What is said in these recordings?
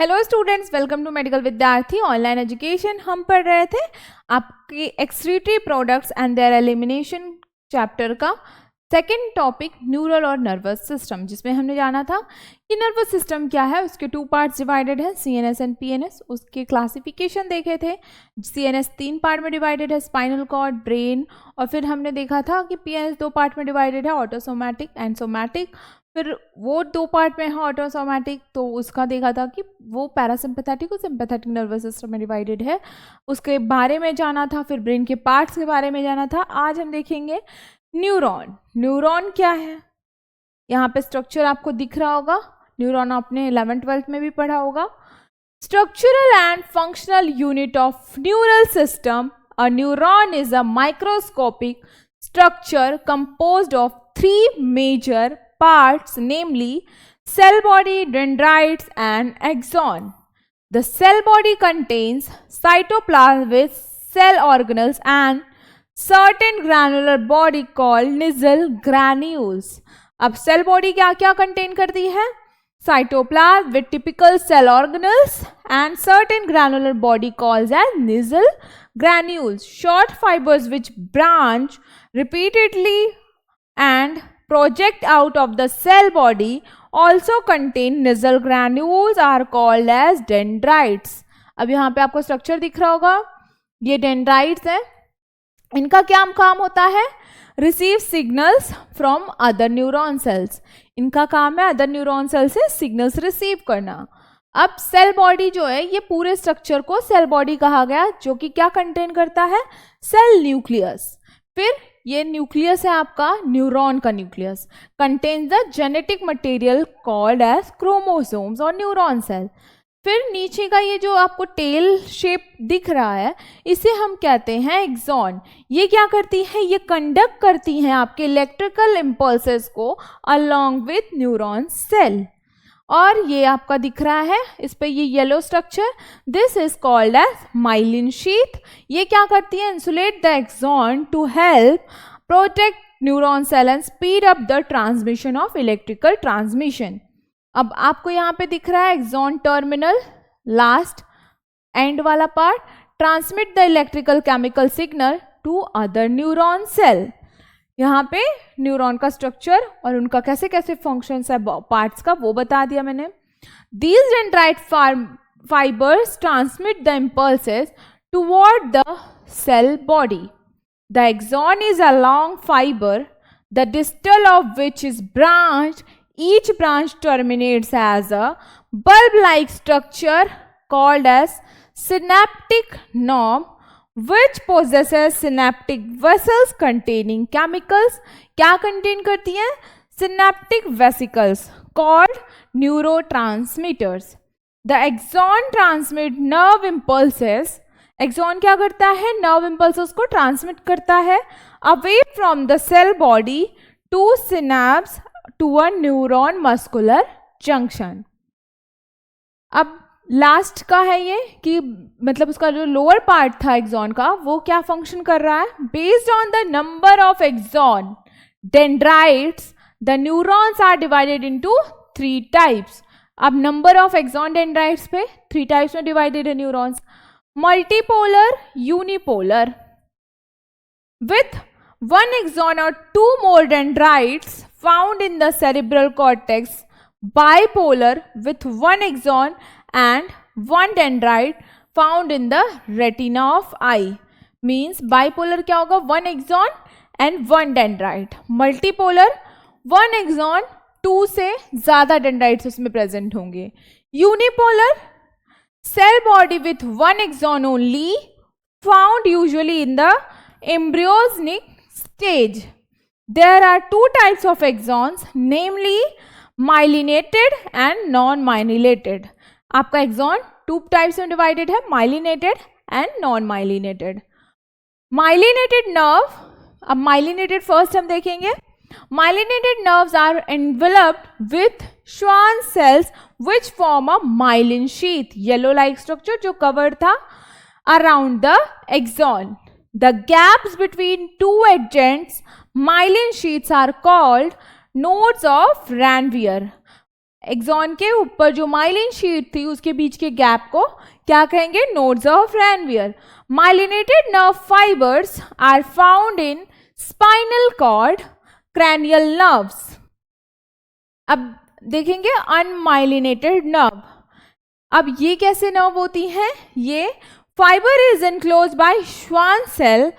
Hello students, welcome to medical विद्यार्थी online education. हम पढ़ रहे थे आपकी excretory products and their elimination chapter का सेकेंड टॉपिक न्यूरल और नर्वस सिस्टम, जिसमें हमने जाना था कि नर्वस सिस्टम क्या है। उसके टू पार्ट्स डिवाइडेड है, सीएनएस एंड पीएनएस। उसके क्लासिफिकेशन देखे थे। सीएनएस 3 पार्ट में डिवाइडेड है, स्पाइनल कॉर्ड, ब्रेन, और फिर हमने देखा था कि पीएनएस 2 पार्ट में डिवाइडेड है, ऑटोसोमैटिक एंड सोमैटिक। फिर वो 2 पार्ट में है ऑटोसोमैटिक, तो उसका देखा था कि वो पैरासिम्पैथेटिक और सिंपैथेटिक नर्वस सिस्टम में डिवाइडेड है, उसके बारे में जाना था। फिर ब्रेन के पार्ट्स के बारे में जाना था। आज हम देखेंगे न्यूरॉन। न्यूरॉन क्या है, यहाँ पे स्ट्रक्चर आपको दिख रहा होगा। न्यूरॉन आपने 11th-12th में भी पढ़ा होगा। Structural and functional unit of neural system. A neuron is a microscopic structure composed of 3 major parts, namely cell body, dendrites, and axon. The cell body contains cytoplasm with cell organelles and certain granular body called nasal granules. अब cell body क्या क्या contain करती है? Cytoplasm with typical cell organelles and certain granular body called as nasal granules. Short fibers which branch repeatedly and project out of the cell body also contain nasal granules are called as dendrites. अब यहाँ पे आपको structure दिख रहा होगा, ये dendrites है। इनका क्या काम होता है? Receive signals from other neuron cells. इनका काम है अदर न्यूरॉन सेल से सिग्नल्स रिसीव करना। अब सेल बॉडी जो है, ये पूरे स्ट्रक्चर को सेल बॉडी कहा गया, जो कि क्या कंटेन करता है? Cell nucleus. फिर ये न्यूक्लियस है आपका, न्यूरॉन का nucleus contains the genetic material called as chromosomes और न्यूरॉन सेल। फिर नीचे का ये जो आपको टेल शेप दिख रहा है, इसे हम कहते हैं एक्सॉन। ये क्या करती है? ये कंडक्ट करती हैं आपके इलेक्ट्रिकल इम्पल्सेस को अलोंग विथ न्यूरॉन सेल। और ये आपका दिख रहा है इस पे ये yellow structure, this is called as myelin sheath. ये क्या करती है? Insulate the axon to help protect neuron cell and speed up the transmission of electrical transmission. अब आपको यहाँ पे दिख रहा है एक्सॉन टर्मिनल, लास्ट एंड वाला part, transmit the electrical chemical signal to other neuron cell. यहाँ पे न्यूरॉन का स्ट्रक्चर और उनका कैसे कैसे फंक्शंस है पार्ट्स का, वो बता दिया मैंने। These dendrite fibers transmit the impulses toward the cell body. The axon is a long fiber, the distal of which is branched. Each branch terminates as a bulb-like structure called as synaptic knob, which possesses synaptic vessels containing chemicals. क्या contain करती हैं? synaptic vesicles called neurotransmitters. The axon transmit nerve impulses. Axon क्या करता है? Nerve impulses को transmit करता है away from the cell body to synapse to a neuron muscular junction. अब लास्ट का है ये कि मतलब उसका जो लोअर पार्ट था एक्सॉन का, वो क्या फंक्शन कर रहा है? Based on the number of axon dendrites the neurons are divided into 3 types. अब नंबर ऑफ एक्सॉन डेंड्राइट्स पे 3 टाइप्स में डिवाइडेड है neurons, multipolar, unipolar with 1 axon or 2 more dendrites found in the cerebral cortex, bipolar with 1 axon and 1 dendrite found in the retina of eye. Means bipolar क्या होगा? 1 axon and 1 dendrite. Multipolar 1 axon, 2 से ज़्यादा dendrites उसमें present होंगे. Unipolar cell body with 1 axon only, found usually in the embryonic stage. There are 2 types of axons, namely myelinated and non-myelinated. आपका axon 2 types में divided है, myelinated and non myelinated. Myelinated nerve, अब myelinated first हम देखेंगे। Myelinated nerves are enveloped with Schwann cells which form a myelin sheath, yellow like structure जो covered था around the axon. The gaps between 2 adjacent myelin sheaths are called nodes of Ranvier. Axon के ऊपर जो myelin sheath थी उसके बीच के gap को क्या कहेंगे? Nodes of Ranvier. Myelinated nerve fibres are found in spinal cord, cranial nerves. अब देखेंगे अनमाइलिनेटेड नर्व. अब ये कैसे नर्व होती हैं? ये fibre is enclosed by Schwann cell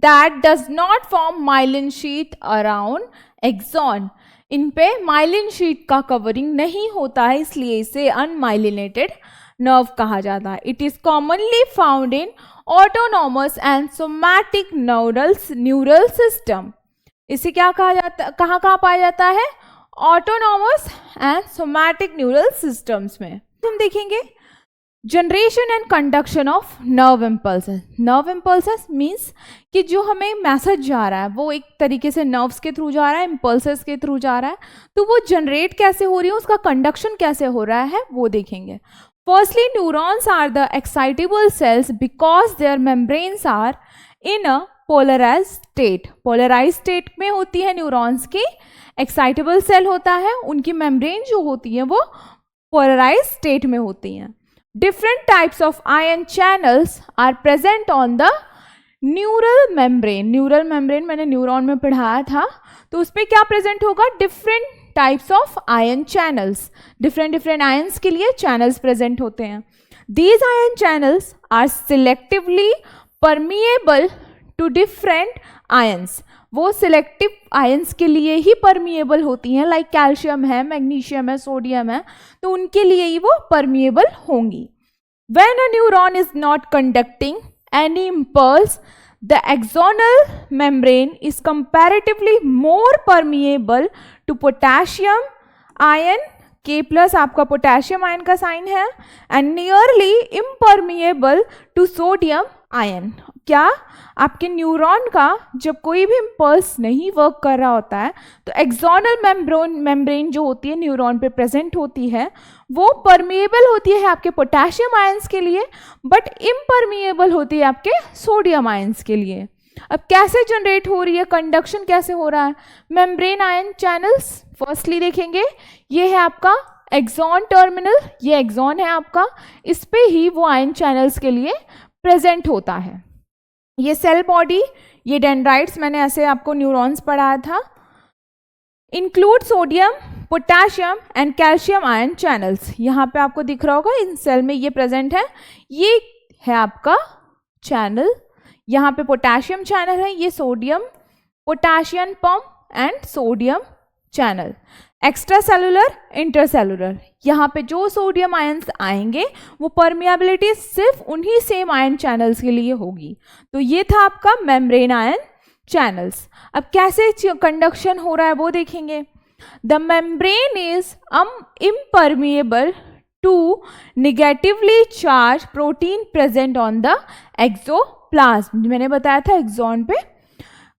that does not form myelin sheath around axon. इन पे माइलिन शीट का कवरिंग नहीं होता है, इसलिए इसे अनमाइलिनेटेड नर्व कहा जाता है. It is commonly found in autonomous and somatic neural system. इसे क्या कहा जाता, कहाँ पाया जाता है? Autonomous and somatic neural systems में. हम देखेंगे generation and conduction of nerve impulses. Nerve impulses means कि जो हमें मैसेज जा रहा है वो एक तरीके से नर्व्स के थ्रू जा रहा है, इम्पल्सेस के थ्रू जा रहा है, तो वो जनरेट कैसे हो रही है, उसका कंडक्शन कैसे हो रहा है वो देखेंगे. Firstly neurons are the excitable cells because their membranes are in a polarise state. Polarise state में होती है न्यूरॉन्स की, एक्साइटेबल सेल होता है, उनकी मेम्ब्रेन जो होती है वो पोलराइज स्टेट में होती हैं. Different types of ion channels are present on the neural membrane. Neural membrane मैंने न्यूरॉन में पढ़ाया था, तो उस पर क्या प्रेजेंट होगा? Different types of ion channels. different ions के लिए channels प्रेजेंट होते हैं. These ion channels are selectively permeable to different ions. वो सिलेक्टिव आयंस के लिए ही परमिएबल होती हैं, लाइक कैल्शियम है, मैग्नीशियम है, सोडियम है, तो उनके लिए ही वो परमिएबल होंगी. When a neuron is not conducting any impulse, the axonal membrane is comparatively more permeable to potassium ion. K+ आपका पोटेशियम आयन का साइन है, and nearly impermeable to sodium ion. क्या? आपके न्यूरॉन का जब कोई भी इम्पल्स नहीं वर्क कर रहा होता है तो एक्सोनल मेम्ब्रेन जो होती है न्यूरॉन पे प्रेजेंट होती है वो परमिएबल होती है आपके पोटेशियम आयंस के लिए, बट इम्परमिएबल होती है आपके सोडियम आयंस के लिए. अब कैसे जनरेट हो रही है, कंडक्शन कैसे हो रहा है? मेम्ब्रेन आयन चैनल्स फर्स्टली देखेंगे, ये है आपका एक्सॉन टर्मिनल, ये एक्सॉन है आपका, इस पे ही वो आयन चैनल्स के लिए प्रेजेंट होता है. ये सेल बॉडी, ये डेंड्राइट्स, मैंने ऐसे आपको न्यूरॉन्स पढ़ाया था, include sodium, potassium and calcium ion channels. यहाँ पे आपको दिख रहा होगा इन सेल में ये प्रेजेंट है, ये है आपका चैनल, यहाँ पे पोटेशियम चैनल है, ये sodium potassium pump and sodium channel. Extra cellular, intercellular, यहाँ पे जो सोडियम आयंस आएंगे वो परमिएबिलिटी सिर्फ उन्हीं सेम आयन चैनल्स के लिए होगी. तो ये था आपका मेम्ब्रेन आयन चैनल्स. अब कैसे कंडक्शन हो रहा है वो देखेंगे. The membrane is impermeable to negatively charged protein present on the exoplasm. मैंने बताया था एक्सॉन पे.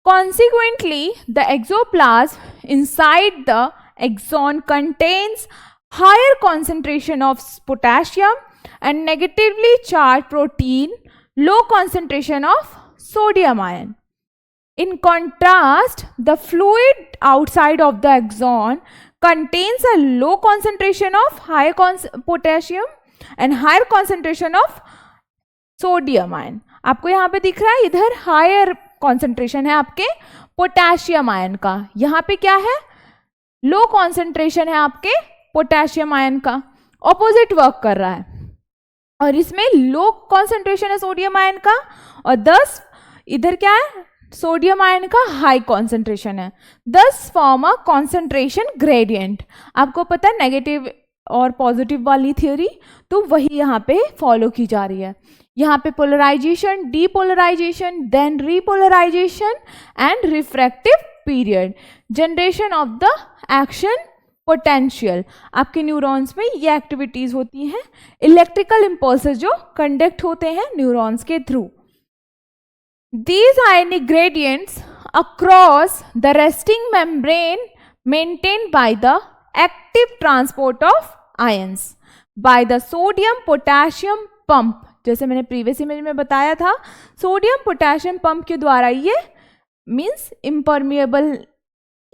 Consequently, the exoplasm inside the axon contains higher concentration of potassium and negatively charged protein, low concentration of sodium ion. In contrast, the fluid outside of the axon contains a low concentration of higher potassium and higher concentration of sodium ion. आपको यहाँ पे दिख रहा है, इधर higher concentration है आपके potassium ion का, यहाँ पे क्या है? लो कॉन्सेंट्रेशन है आपके पोटेशियम आयन का, ऑपोजिट वर्क कर रहा है. और इसमें लो कॉन्सेंट्रेशन है सोडियम आयन का, और 10 इधर क्या है? सोडियम आयन का हाई कॉन्सेंट्रेशन है. 10 फॉर्म अ कॉन्सेंट्रेशन ग्रेडियंट. आपको पता है नेगेटिव और पॉजिटिव वाली थ्योरी, तो वही यहाँ पे फॉलो की जा रही है. यहाँ पे polarisation, depolarisation, then repolarisation and refractory period, generation of the action potential. आपके न्यूरॉन्स में ये एक्टिविटीज होती हैं, इलेक्ट्रिकल इम्पल्सेस जो कंडक्ट होते हैं न्यूरॉन्स के through. These ionic gradients across the resting membrane maintained by the active transport of ions by the sodium potassium pump. जैसे मैंने प्रीवियस इमेज में बताया था, सोडियम पोटेशियम पंप के द्वारा ये मीन्स इम्परमिएबल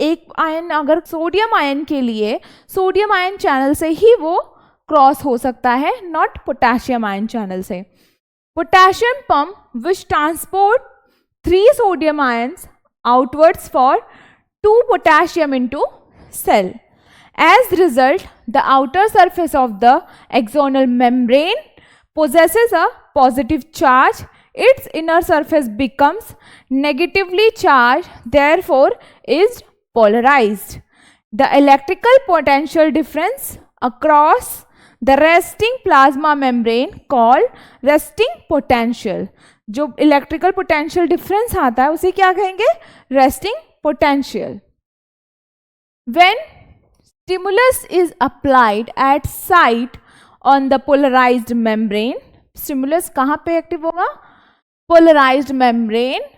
एक आयन अगर सोडियम आयन के लिए सोडियम आयन चैनल से ही वो क्रॉस हो सकता है, नॉट पोटेशियम आयन चैनल से. Potassium pump which transport 3 sodium ions outwards for 2 potassium into cell. As result, the outer surface of the axonal membrane possesses a positive charge. Its inner surface becomes negatively charged, therefore is polarized. The electrical potential difference across the resting plasma membrane called resting potential. जो electrical potential difference आता है उसे क्या कहेंगे? Resting potential. When stimulus is applied at site on the polarised membrane, stimulus कहाँ पे active होगा? Polarised membrane.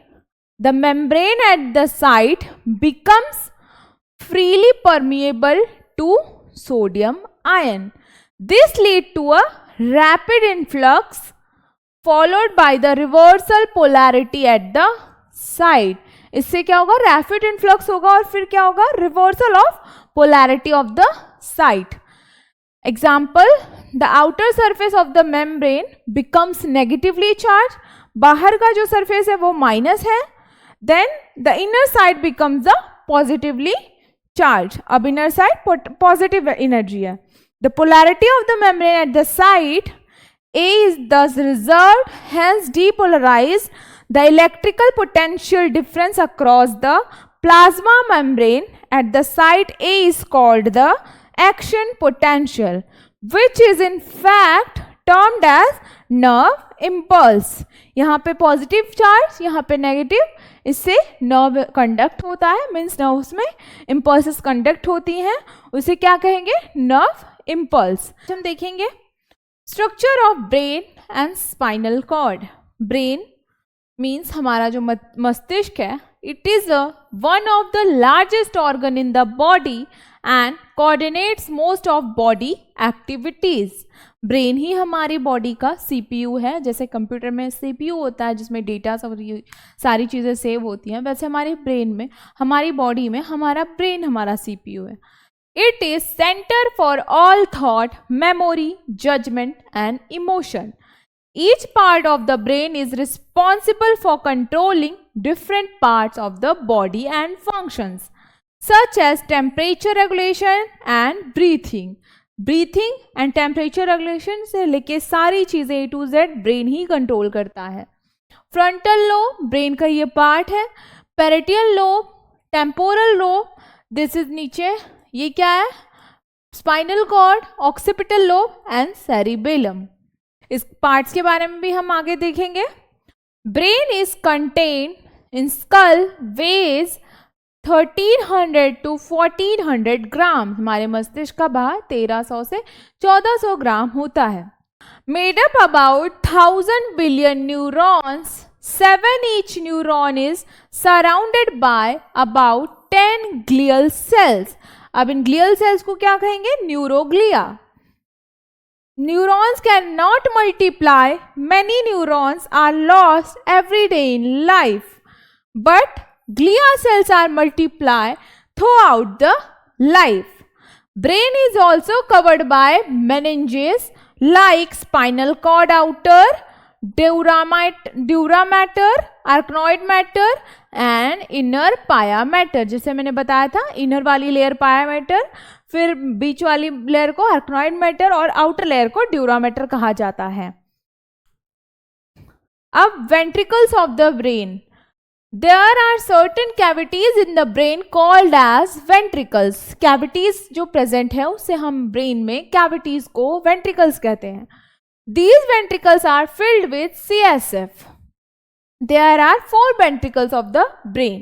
The membrane at the site becomes freely permeable to sodium ion. This lead to a rapid influx followed by the reversal polarity at the side. इससे क्या होगा? Rapid influx होगा और फिर क्या होगा? Reversal of polarity of the site. Example, the outer surface of the membrane becomes negatively charge. बाहर का जो सरफेस है वो माइनस है. Then the inner side becomes the positively charge. अब इनर साइड पॉजिटिव एनर्जी है. The polarity of the membrane at the side A is thus reserved, hence depolarized. The electrical potential difference across the plasma membrane at the site A is called the action potential, which is in fact termed as nerve impulse. यहाँ पे positive charge, यहाँ पे negative, इससे nerve conduct होता है, means nerves में impulses conduct होती हैं, उसे क्या कहेंगे? Nerve impulse. हम देखेंगे structure of brain and spinal cord. Brain means हमारा जो मस्तिष्क है, it is one of the largest organ in the body and coordinates most of body activities. Brain ही हमारी बॉडी का सीपीयू है. जैसे कंप्यूटर में सीपीयू होता है जिसमें डेटा सारी चीज़ें सेव होती हैं, वैसे हमारे ब्रेन में, हमारी बॉडी में हमारा ब्रेन हमारा सीपीयू है. It is center for all thought, memory, judgment and emotion. Each part of the brain is responsible for controlling different parts of the body and functions, such as temperature regulation and breathing. Breathing and temperature regulation से लेके सारी चीज़ें A to Z brain ही control करता है. Frontal lobe brain का ये part है. Parietal lobe, temporal lobe, this is नीचे, ये क्या है? Spinal cord, occipital lobe and cerebellum. इस पार्ट्स के बारे में भी हम आगे देखेंगे. Brain is contained in skull, weighs 1300 to 1400 gram. हमारे मस्तिष्क का भार 1300 से 1400 ग्राम होता है. Made up about 1000 billion neurons. 7 each neuron is surrounded by about 10 glial cells. अब इन ग्लियल सेल्स को क्या कहेंगे? Neuroglia. Neurons can not multiply. Many neurons are lost every day in life, but glia cells are multiply throughout the life. Brain is also covered by meninges like spinal cord outer, dura matter, arachnoid matter and inner pia matter. जैसे मैंने बताया था, inner वाली layer पाया matter, फिर बीच वाली layer को arachnoid matter और आउटर लेयर को ड्यूरा मैटर कहा जाता है. अब ventricles of the brain. There are certain cavities in the brain called as ventricles. Cavities जो प्रेजेंट है उससे हम ब्रेन में कैविटीज को वेंट्रिकल्स कहते हैं. These ventricles are filled with CSF. There are 4 ventricles of the brain.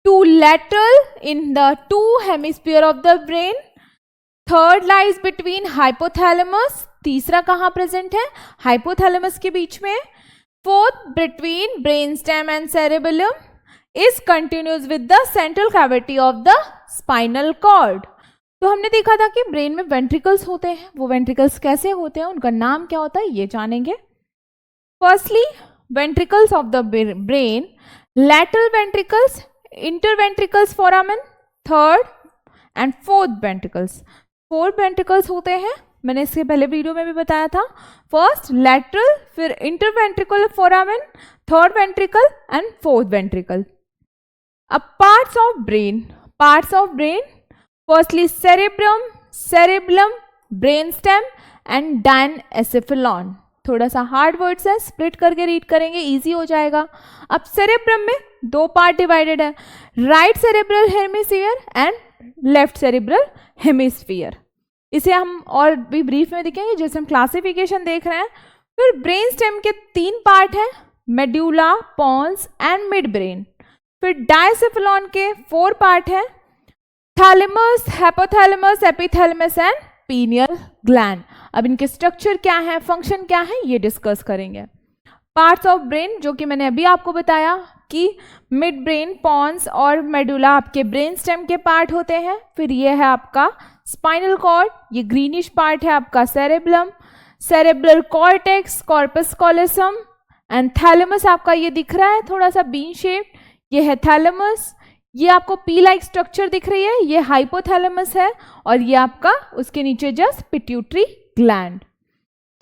2 lateral in the 2 hemisphere of the brain. Third lies between hypothalamus. तीसरा कहाँ प्रेजेंट है? हाइपोथैलेमस के बीच में. Fourth between brainstem and cerebellum. Is continuous with the central cavity of the spinal cord. तो हमने देखा था कि ब्रेन में वेंट्रिकल्स होते हैं. वो वेंट्रिकल्स कैसे होते हैं, उनका नाम क्या होता है, ये जानेंगे. Firstly ventricles of the brain, lateral ventricles, interventricles foramen, third and fourth ventricles. 4 ventricles होते हैं, मैंने इसके पहले वीडियो में भी बताया था। फर्स्ट लैटरल, फिर interventricular foramen, third ventricle and fourth ventricle. अब parts of brain, firstly cerebrum, brain stem and diencephalon. थोड़ा सा हार्ड वर्ड्स है, स्प्लिट करके रीड करेंगे, इजी हो जाएगा। अब सेरेब्रम में 2 पार्ट डिवाइडेड है, right cerebral hemisphere and left cerebral hemisphere. इसे हम और भी ब्रीफ में देखेंगे जैसे हम क्लासिफिकेशन देख रहे हैं। फिर ब्रेन स्टेम के 3 पार्ट हैं, medulla, pons and midbrain. फिर डायसेफेलॉन के 4 पार्ट हैं, thalamus, hypothalamus, epithalamus and pineal gland. अब इनके स्ट्रक्चर क्या है, फंक्शन क्या है, ये डिस्कस करेंगे। पार्ट्स ऑफ ब्रेन जो कि मैंने अभी आपको बताया कि मिड ब्रेन, पॉन्स और मेडुला आपके ब्रेन स्टेम के पार्ट होते हैं। फिर ये है आपका स्पाइनल कॉर्ड, ये ग्रीनिश पार्ट है आपका cerebrum, cerebral cortex, corpus callosum and thalamus आपका ये दिख रहा है थोड़ा सा बीन शेप, ये है थैलेमस। ये आपको पी लाइक स्ट्रक्चर दिख रही है, ये हाइपोथैलेमस है और ये आपका उसके नीचे जस्ट पिट्यूटरी ग्लैंड।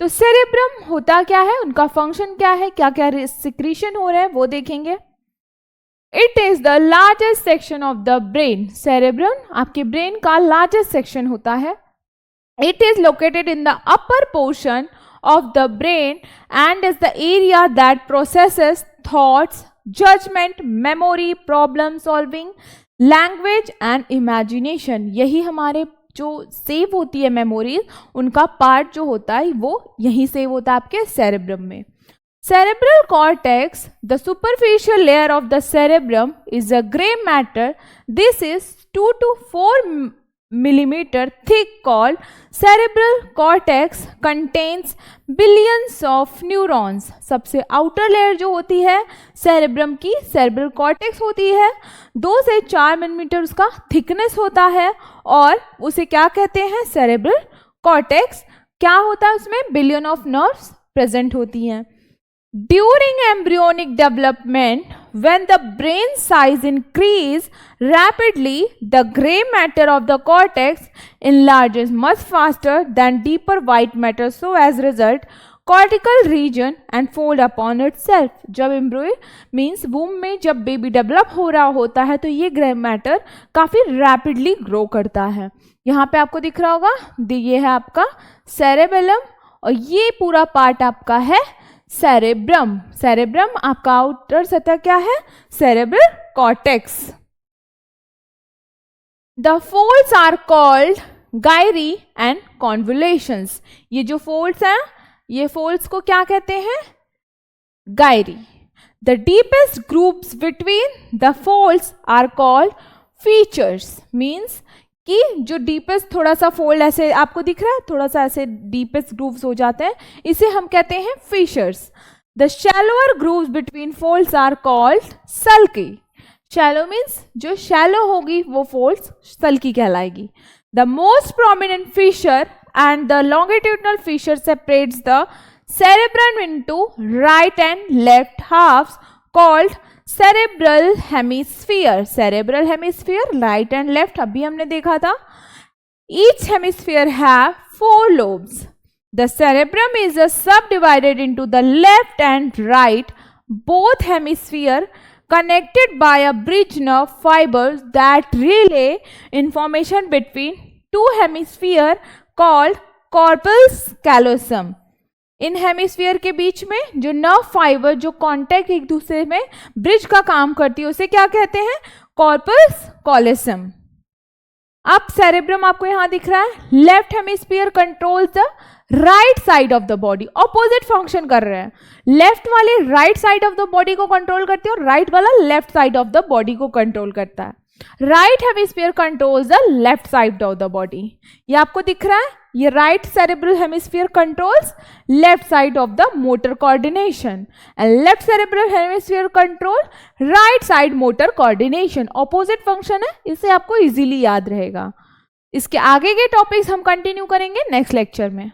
तो सेरेब्रम होता क्या है, उनका फंक्शन क्या है, क्या क्या सिक्रीशन हो रहा है वो देखेंगे। It is the largest section of the brain. Cerebrum आपके ब्रेन का लार्जेस्ट सेक्शन होता है। It is located in the upper portion of the brain and is the area that processes thoughts, judgement, memory, problem solving, language and imagination. यही हमारे जो save होती है memories, उनका पार्ट जो होता है वो यहीं सेव होता है आपके सेरेब्रम में। Cerebral cortex, the superficial layer of the cerebrum, is a gray matter. This is 2 to 4 millimeter thick called cerebral cortex, contains billions of neurons. सबसे outer layer जो होती है cerebrum की, cerebral cortex होती है, 2 से 4 मिलीमीटर उसका thickness होता है और उसे क्या कहते हैं, cerebral cortex। क्या होता है उसमें, billion of nerves present होती हैं। During embryonic development, when the brain size increases rapidly, the gray matter of the cortex enlarges much faster than deeper white matter. So, as result, cortical region and fold upon itself. जब embryo means वूम में जब baby develop हो रहा होता है तो ये grey matter काफ़ी रैपिडली ग्रो करता है। यहाँ पे आपको दिख रहा होगा, ये है आपका सेरेबेलम और ये पूरा पार्ट आपका है सेरेब्रम। सेरेब्रम आपका आउटर सतह क्या है, cerebral cortex. The folds are called gyri and convolutions. ये जो फोल्ड्स हैं, ये फोल्ड्स को क्या कहते हैं, gyri. The deepest grooves between the folds are called fissures. Means कि जो डीपेस्ट थोड़ा सा फोल्ड ऐसे आपको दिख रहा है, थोड़ा सा ऐसे डीपेस्ट ग्रूव्स हो जाते हैं, इसे हम कहते हैं features. The shallower grooves between folds are called sulci. Shallow means जो शैलो होगी वो फोल्ड्स सल्की कहलाएगी। The most prominent feature and the longitudinal feature separates the cerebrum into right and left halves called cerebral hemisphere. Cerebral hemisphere right and left अभी हमने देखा था। Each hemisphere have 4 lobes. The cerebrum is subdivided into the left and right, both hemisphere connected by a bridge nerve fibers that relay information between 2 hemisphere called corpus callosum. In hemisphere के बीच में जो nerve fibre जो contact एक दूसरे में bridge का काम करती है उसे क्या कहते हैं, कॉर्पस कॉलोसम। अब सेरेब्रम आपको यहां दिख रहा है, left hemisphere controls the right side of the body, opposite function कर रहे हैं। लेफ्ट वाले right side of the body को कंट्रोल करते हैं और राइट वाला left side of the body को कंट्रोल करता है। Right hemisphere controls the left side of the body. ये आपको दिख रहा है, ये right cerebral hemisphere controls left side of the motor coordination and left cerebral hemisphere control right side motor coordination. Opposite function है, इसे आपको इजीली याद रहेगा। इसके आगे के टॉपिक्स हम कंटिन्यू करेंगे नेक्स्ट लेक्चर में।